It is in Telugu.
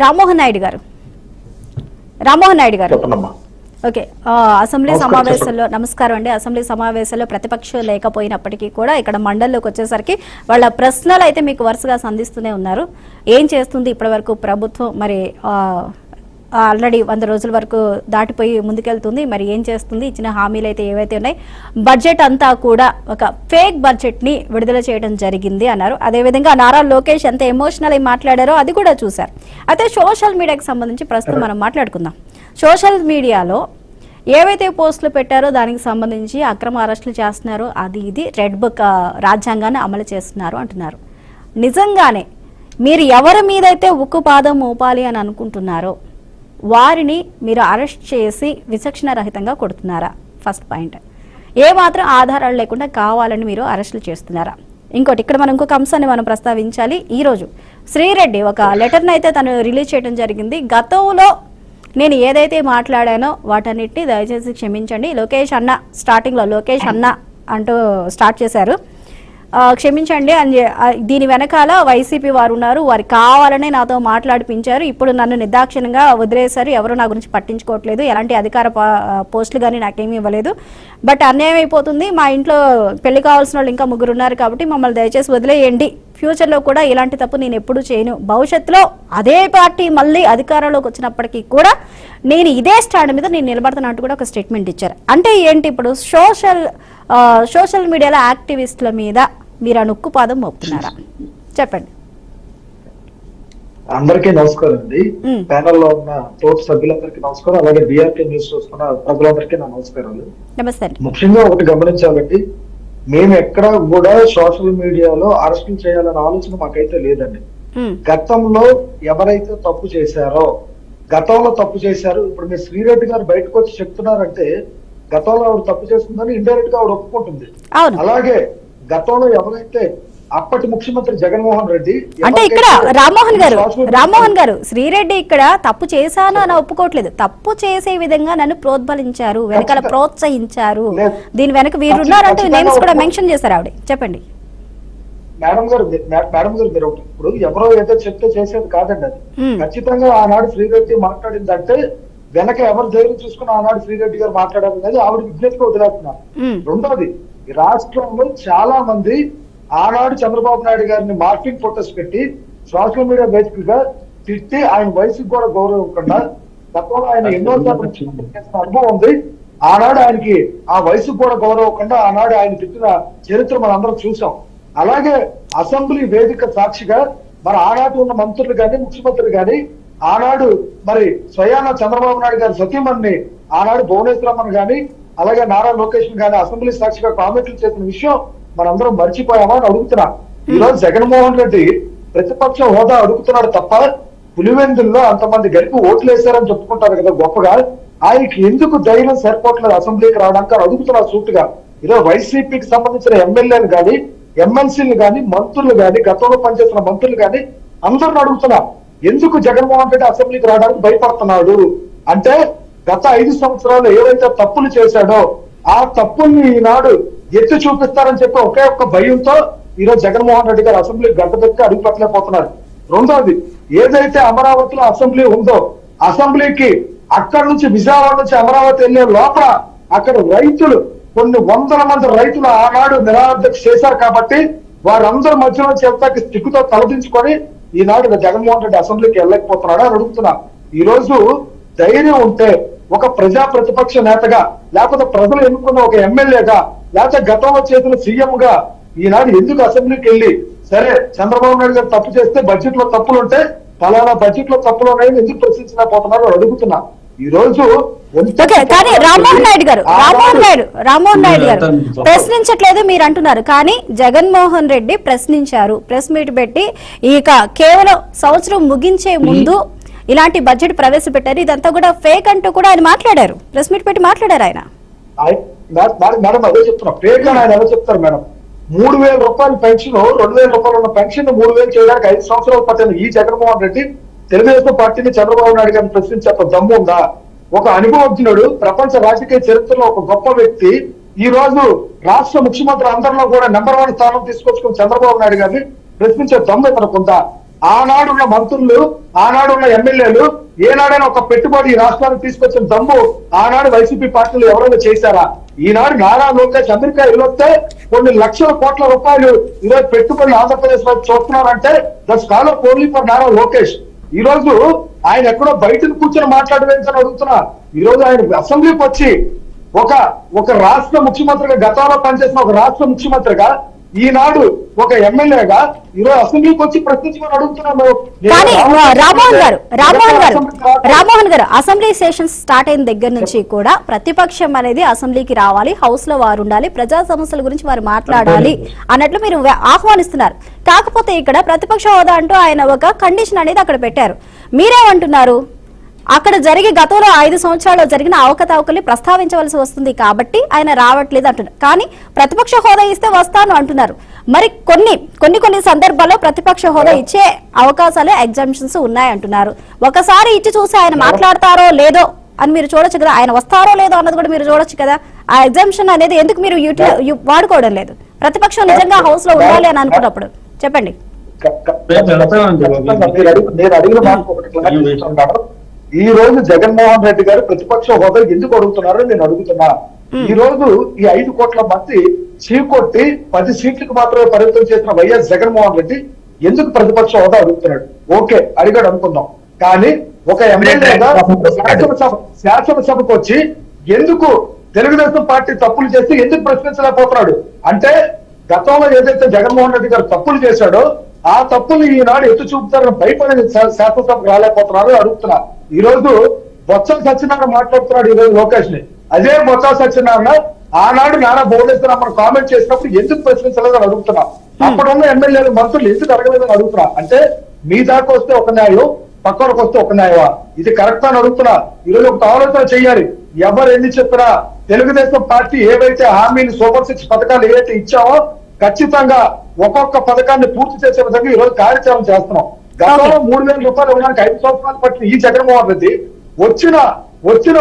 రామ్మోహన్ నాయుడు గారు ఓకే, అసెంబ్లీ సమావేశంలో నమస్కారం అండి. అసెంబ్లీ సమావేశంలో ప్రతిపక్షం లేకపోయినప్పటికీ కూడా ఇక్కడ మండలిలోకి వచ్చేసరికి వాళ్ళ ప్రశ్నలు అయితే మీకు వరుసగా సంధిస్తూనే ఉన్నారు. ఏం చేస్తుంది ఇప్పటి వరకు ప్రభుత్వం? మరి ఆల్రెడీ 100 రోజుల వరకు దాటిపోయి ముందుకెళ్తుంది. మరి ఏం చేస్తుంది? ఇచ్చిన హామీలు అయితే ఏవైతే ఉన్నాయి, బడ్జెట్ అంతా కూడా ఒక ఫేక్ బడ్జెట్ ని విడుదల చేయడం జరిగింది అన్నారు. అదేవిధంగా నారా లోకేష్ ఎంత ఎమోషనల్ అయి మాట్లాడారో అది కూడా చూశారు. అయితే సోషల్ మీడియాకి సంబంధించి ప్రస్తుతం మనం మాట్లాడుకుందాం. సోషల్ మీడియాలో ఏవైతే పోస్టులు పెట్టారో దానికి సంబంధించి అక్రమ అరెస్టులు చేస్తున్నారు, అది ఇది రెడ్ బుక్ రాజ్యాంగాన్ని అమలు చేస్తున్నారు అంటున్నారు. నిజంగానే మీరు ఎవరి మీదైతే ఉక్కుపాదం మోపాలి అని అనుకుంటున్నారో వారిని మీరు అరెస్ట్ చేసి విచక్షణ రహితంగా కొడుతున్నారా? First point. ఏమాత్రం ఆధారాలు లేకుండా కావాలని మీరు అరెస్టులు చేస్తున్నారా? ఇంకోటి, ఇక్కడ మనం ఇంకొక అంశాన్ని మనం ప్రస్తావించాలి. ఈరోజు శ్రీరెడ్డి ఒక లెటర్ని అయితే తను రిలీజ్ చేయడం జరిగింది. గతంలో నేను ఏదైతే మాట్లాడానో వాటన్నిటిని దయచేసి క్షమించండి. లోకేష్ అన్న, స్టార్టింగ్లో లోకేష్ అన్న అంటూ స్టార్ట్ చేశారు. క్షమించండి అని. దీని వెనకాల వైసీపీ వారు ఉన్నారు, వారు కావాలనే నాతో మాట్లాడిపించారు. ఇప్పుడు నన్ను నిర్దాక్షిణ్యంగా వదిలేశారు, ఎవరు నా గురించి పట్టించుకోవట్లేదు, ఎలాంటి అధికార పోస్టులు కానీ నాకేమీ ఇవ్వలేదు. బట్ అన్యాయం అయిపోతుంది, మా ఇంట్లో పెళ్లి కావాల్సిన వాళ్ళు ఇంకా 3 ఉన్నారు కాబట్టి మమ్మల్ని దయచేసి వదిలేయండి. ఫ్యూచర్లో కూడా ఇలాంటి తప్పు నేను ఎప్పుడూ చేయను. భవిష్యత్తులో అదే పార్టీ మళ్ళీ అధికారంలోకి వచ్చినప్పటికీ కూడా నేను ఇదే స్టాండ్ మీద నేను నిలబడుతున్నట్టు కూడా ఒక స్టేట్మెంట్ ఇచ్చారు. అంటే ఏంటి? ఇప్పుడు సోషల్ మీడియాలో యాక్టివిస్టుల మీద మీరు ఉక్కుపాదం మోపుతున్నారా? చెప్పండి. అందరికీ నమస్కారం అండి. ప్యానల్ లో ఉన్న తోటి సభ్యులందరికీ నమస్కారం, అలాగే బీఆర్కే న్యూస్ చూస్తున్న ప్రజలందరికీ నా నమస్కారాలు. నమస్తే. ముఖ్యంగా ఒకటి గమనించాలండి, మేము ఎక్కడ కూడా సోషల్ మీడియాలో అరెస్టులు చేయాలనే ఆలోచన మాకైతే లేదండి. గతంలో ఎవరైతే తప్పు చేశారో, గతంలో తప్పు చేశారు, ఇప్పుడు మీరు శ్రీరెడ్డి గారు బయటకు వచ్చి చెప్తున్నారంటే గతంలో ఆవిడ తప్పు చేస్తుందని ఇండైరెక్ట్ గా ఆవిడ ఒప్పుకుంటుంది. అలాగే గతంలో ఎవరైతే అప్పటి ముఖ్యమంత్రి జగన్మోహన్ రెడ్డి, అంటే ఇక్కడ రామ్మోహన్ గారు శ్రీరెడ్డి ఇక్కడ తప్పు చేశాను అని ఒప్పుకోవట్లేదు, తప్పు చేసే విధంగా నన్ను ప్రోద్బలించారు, వెనకాల ప్రోత్సహించారు, దీని వెనక వీరున్నారంటూ నేమ్స్ కూడా మెన్షన్ చేశారు ఆవిడ. చెప్పండి. మేడం గారు మీరు ఇప్పుడు ఎవరో ఏదో చెప్తే చేసేది కాదండి. అది ఖచ్చితంగా ఆనాడు శ్రీరెడ్డి మాట్లాడిందంటే వెనక ఎవరు ధైర్యం చూసుకుని ఆనాడు శ్రీరెడ్డి గారు మాట్లాడాలనేది ఆవిడ విజ్ఞప్తిగా వదిలేస్తున్నారు. రెండోది, ఈ రాష్ట్రంలో చాలా మంది ఆనాడు చంద్రబాబు నాయుడు గారిని మార్ఫింగ్ ఫోటోస్ పెట్టి సోషల్ మీడియా వేదికగా తిట్టి ఆయన వయసుకు కూడా గౌరవించకుండా, గతంలో ఆయన ఎన్నో చేసిన అనుభవం ఉంది, ఆనాడు ఆయనకి ఆ వయసుకు కూడా గౌరవించకుండా ఆనాడు ఆయన తిట్టిన చరిత్ర మనందరం చూసాం. అలాగే అసెంబ్లీ వేదిక సాక్షిగా మరి ఆనాడు ఉన్న మంత్రులు కానీ ముఖ్యమంత్రులు కానీ ఆనాడు మరి స్వయాన చంద్రబాబు నాయుడు గారి సతీమణిని ఆనాడు భువనేశ్వరమ్మను కానీ అలాగే నారా లోకేష్ గానీ అసెంబ్లీ సాక్షిగా కామెంట్లు చేసిన విషయం మనందరం మర్చిపోయామా అని అడుగుతున్నా. ఈరోజు జగన్మోహన్ రెడ్డి ప్రతిపక్ష హోదా అడుగుతున్నాడు తప్ప పులివెందుల్లో అంతమంది గెలిపి ఓట్లు వేశారని చెప్పుకుంటారు కదా గొప్పగా, ఆయనకి ఎందుకు ధైర్యం సరిపోవట్లేదు అసెంబ్లీకి రావడానికి అని అడుగుతున్నారు సూటుగా. ఈరోజు వైసీపీకి సంబంధించిన ఎమ్మెల్యేలు కానీ ఎమ్మెల్సీలు కానీ మంత్రులు కానీ గతంలో పనిచేసిన మంత్రులు కానీ అందరిని అడుగుతున్నా, ఎందుకు జగన్మోహన్ రెడ్డి అసెంబ్లీకి రావడానికి భయపడుతున్నాడు అంటే, గత 5 సంవత్సరాలు ఏవైతే తప్పులు చేశాడో ఆ తప్పుల్ని ఈనాడు ఎత్తి చూపిస్తారని చెప్పి ఒకే ఒక్క భయంతో ఈరోజు జగన్మోహన్ రెడ్డి గారు అసెంబ్లీకి గంట పెట్టి అడుగు పెట్టలేకపోతున్నారు. రెండోది, ఏదైతే అమరావతిలో అసెంబ్లీ ఉందో అసెంబ్లీకి అక్కడి నుంచి విజయవాడ నుంచి అమరావతి వెళ్లే లోపల అక్కడ రైతులు కొన్ని వందల మంది రైతులు ఆనాడు నిరాదీక్ష చేశారు కాబట్టి వారందరి మధ్యలో చెప్తాకి స్టిక్కుతో తలదించుకొని ఈనాడు జగన్మోహన్ రెడ్డి అసెంబ్లీకి వెళ్ళలేకపోతున్నాడు అని అడుగుతున్నా. ఈ రోజు ధైర్యం ఉంటే ఒక ప్రజా ప్రతిపక్ష నేతగా, లేకపోతే ప్రజలు ఎన్నుకున్న ఒక ఎమ్మెల్యేగా, లేకపోతే గతంలో చేసిన సీఎం గా ఈనాడు ఎందుకు అసెంబ్లీకి వెళ్ళి, సరే చంద్రబాబు నాయుడు గారు తప్పు చేస్తే బడ్జెట్ లో తప్పులు ఉంటే ఫలానా బడ్జెట్ లో తప్పులు ఉన్నాయని ఎందుకు ప్రశ్నించలేకపోతున్నారు అడుగుతున్నా. ఈ రోజు కానీ రామ్మోహన్ నాయుడు గారు ప్రశ్నించట్లేదు మీరు అంటున్నారు, కానీ జగన్మోహన్ రెడ్డి ప్రశ్నించారు. ప్రెస్ మీట్ పెట్టి ఇక కేవలం సంవత్సరం ముగించే ముందు ఇలాంటి బడ్జెట్ ప్రవేశపెట్టారు, ఇదంతా కూడా ఫేక్ అంటూ కూడా ఆయన మాట్లాడారు. ప్రెస్ మీట్ పెట్టి మాట్లాడారు ఆయన. మేడం అదే చెప్తున్నా, ఫేక్ అని ఆయన ఎలా చెప్తారు మేడం? 3,000 రూపాయల పెన్షన్, 2,000 రూపాయలు ఉన్న పెన్షన్ 3,000 చేయడానికి 5 సంవత్సరాలు పట్టిన ఈ జగన్మోహన్ రెడ్డి తెలుగుదేశం పార్టీని చంద్రబాబు నాయుడు గారిని ప్రశ్నించే దమ్ము ఉందా? ఒక అనుభవజ్ఞుడు, ప్రపంచ రాజకీయ చరిత్రలో ఒక గొప్ప వ్యక్తి, ఈ రోజు రాష్ట్ర ముఖ్యమంత్రి అందరిలో కూడా నెంబర్ 1 స్థానం తీసుకొచ్చుకుని చంద్రబాబు నాయుడు గారిని ప్రశ్నించే దమ్ము తనకుందా? ఆనాడున్న మంత్రులు, ఆనాడున్న ఎమ్మెల్యేలు ఏనాడైనా ఒక పెట్టుబడి ఈ రాష్ట్రానికి తీసుకొచ్చిన దమ్ము ఆనాడు వైసీపీ పార్టీలు ఎవరైనా చేశారా? ఈనాడు నారా లోకేష్ అమెరికా వెళ్ళొస్తే కొన్ని లక్షల కోట్ల రూపాయలు ఈరోజు పెట్టుబడులు ఆంధ్రప్రదేశ్ వైపు చూస్తున్నారంటే that's call of only for Nara Lokesh. ఈ రోజు ఆయన ఎక్కడో బయట కూర్చొని మాట్లాడవేంటని అడుగుతున్నా. ఈ రోజు ఆయన అసెంబ్లీకి వచ్చి ఒక రాష్ట్ర ముఖ్యమంత్రిగా, గతంలో పనిచేసిన ఒక రాష్ట్ర ముఖ్యమంత్రిగా, ఈనాడు ఒక ఎమ్మెల్యేగా ఈరోజు అసెంబ్లీకి వచ్చి ప్రశ్నించమని అడుగుతున్నాను. కానీ రామ్మోహన్ గారు అసెంబ్లీ సెషన్స్ స్టార్ట్ అయిన దగ్గర నుంచి కూడా ప్రతిపక్షం అనేది అసెంబ్లీకి రావాలి, హౌస్ లో వారు ఉండాలి, ప్రజా సమస్యల గురించి వారు మాట్లాడాలి అన్నట్లు మీరు ఆహ్వానిస్తున్నారు. కాకపోతే ఇక్కడ ప్రతిపక్ష హోదా అంటూ ఆయన ఒక కండిషన్ అనేది అక్కడ పెట్టారు. మీరేమంటున్నారు? అక్కడ జరిగే గతంలో 5 సంవత్సరాల్లో జరిగిన అవకతవకల్ని ప్రస్తావించవలసి వస్తుంది కాబట్టి ఆయన రావట్లేదు అంటున్నారు. కానీ ప్రతిపక్ష హోదా ఇస్తే వస్తాను అంటున్నారు. మరి కొన్ని సందర్భాల్లో ప్రతిపక్ష హోదా ఇచ్చే అవకాశాలు ఎగ్జామ్షన్స్ ఉన్నాయంటున్నారు. ఒకసారి ఇచ్చి చూసి ఆయన మాట్లాడతారో లేదో అని మీరు చూడొచ్చు కదా, ఆయన వస్తారో లేదో అన్నది కూడా మీరు చూడొచ్చు కదా. ఆ ఎగ్జామ్షన్ అనేది ఎందుకు మీరు వాడుకోవడం లేదు? ప్రతిపక్షం నిజంగా హౌస్ లో ఉండాలి అని అనుకున్నప్పుడు చెప్పండి. నేను అడిగిన మాట ఈ రోజు జగన్మోహన్ రెడ్డి గారు ప్రతిపక్ష హోదా ఎందుకు అడుగుతున్నారని నేను అడుగుతున్నా. ఈ రోజు ఈ 5 కోట్ల మంది చీకొట్టి 10 సీట్లకు మాత్రమే పరిమితం చేసిన వైఎస్ జగన్మోహన్ రెడ్డి ఎందుకు ప్రతిపక్ష హోదా అడుగుతున్నాడు? ఓకే, అడిగాడు అనుకుందాం. కానీ ఒక ఎమ్మెల్యేగా శాసనసభకు వచ్చి ఎందుకు తెలుగుదేశం పార్టీ తప్పులు చేస్తే ఎందుకు ప్రశ్నించలేకపోతున్నాడు? అంటే గతంలో ఏదైతే జగన్మోహన్ రెడ్డి గారు తప్పులు చేశాడో ఆ తప్పులు ఈనాడు ఎత్తు చూపుతారని భయపడి శాసనసభకు రాలేకపోతున్నారు అడుగుతున్నా. ఈ రోజు బొత్స సత్యనారాయణ మాట్లాడుతున్నాడు ఈ రోజు లోకేష్ ని. అదే బొత్స సత్యనారాయణ ఆనాడు నారా భువనేశ్వర కామెంట్ చేసినప్పుడు ఎందుకు ప్రశ్నించలేదని అడుగుతున్నా. అప్పుడున్న ఎమ్మెల్యేలు, మంత్రులు ఎందుకు అడగలేదని అడుగుతున్నా. అంటే మీ దాకా వస్తే ఒక న్యాయం, పక్కనకు వస్తే ఒక న్యాయమా? ఇది కరెక్ట్ అని అడుగుతున్నా. ఈ రోజు ఒక ఆలోచన చెయ్యాలి. ఎవరు ఎన్ని చెప్పినా తెలుగుదేశం పార్టీ ఏవైతే హామీలు, సూపర్ 6 పథకాలు ఏవైతే ఇచ్చామో ఖచ్చితంగా ఒక్కొక్క పథకాన్ని పూర్తి చేసే విధంగా ఈ రోజు కార్యాచరణ చేస్తున్నాం. గతంలో 3,000 రూపాయలు ఇవ్వడానికి 5 సంవత్సరాలు పట్టిన ఈ జగన్మోహన్ రెడ్డి వచ్చిన